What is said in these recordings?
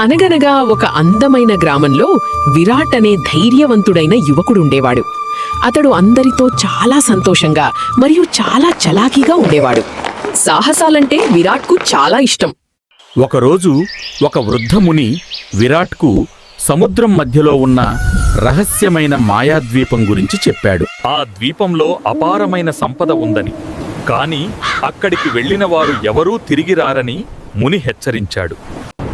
అనగనగా ఒక అందమైన గ్రామంలో విరాట్ అనే ధైర్యవంతుడైన యువకుడుండేవాడు. అతడు అందరితో చాలా సంతోషంగా మరియు చాలా చలాకీగా ఉండేవాడు. సాహసాలంటే విరాట్కు చాలా ఇష్టం. ఒకరోజు ఒక వృద్ధముని విరాట్కు సముద్రం మధ్యలో ఉన్న రహస్యమైన మాయాద్వీపం గురించి చెప్పాడు. ఆ ద్వీపంలో అపారమైన సంపద ఉందని, కాని అక్కడికి వెళ్లిన వారు ఎవరూ తిరిగి రారని ముని హెచ్చరించాడు.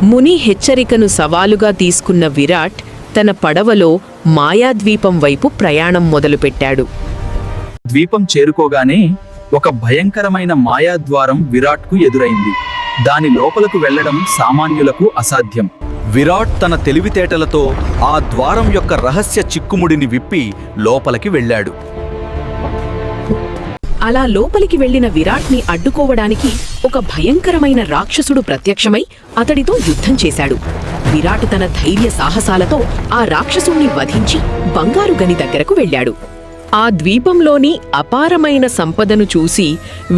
ముని హెచ్చరికను సవాలుగా తీసుకున్న విరాట్ తన పడవలో మాయాద్వీపం వైపు ప్రయాణం మొదలుపెట్టాడు. ద్వీపం చేరుకోగానే ఒక భయంకరమైన మాయాద్వారం విరాట్కు ఎదురైంది. దాని లోపలకు వెళ్లడం సామాన్యులకు అసాధ్యం. విరాట్ తన తెలివితేటలతో ఆ ద్వారం యొక్క రహస్య చిక్కుముడిని విప్పి లోపలికి వెళ్ళాడు. అలా లోపలికి వెళ్లిన విరాట్ని అడ్డుకోవడానికి ఒక భయంకరమైన రాక్షసుడు ప్రత్యక్షమై అతడితో యుద్ధం చేశాడు. విరాట్ తన ధైర్య సాహసాలతో ఆ రాక్షసుణ్ణి వధించి బంగారు గని దగ్గరకు వెళ్ళాడు. ఆ ద్వీపంలోని అపారమైన సంపదను చూసి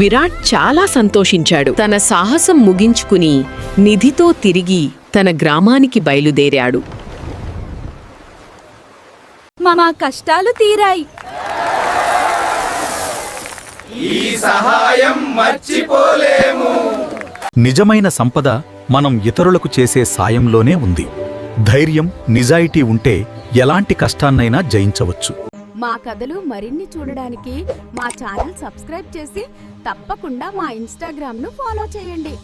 విరాట్ చాలా సంతోషించాడు. తన సాహసం ముగించుకుని నిధితో తిరిగి తన గ్రామానికి బయలుదేరాడు. మా కష్టాలు తీరాయి. నిజమైన సంపద మనం ఇతరులకు చేసే సాయంలోనే ఉంది. ధైర్యం, నిజాయితీ ఉంటే ఎలాంటి కష్టాన్నైనా జయించవచ్చు. మా కథలు మరిన్ని చూడడానికి మా ఛానల్ సబ్స్క్రైబ్ చేసి తప్పకుండా మా ఇన్స్టాగ్రామ్ను ఫాలో చేయండి.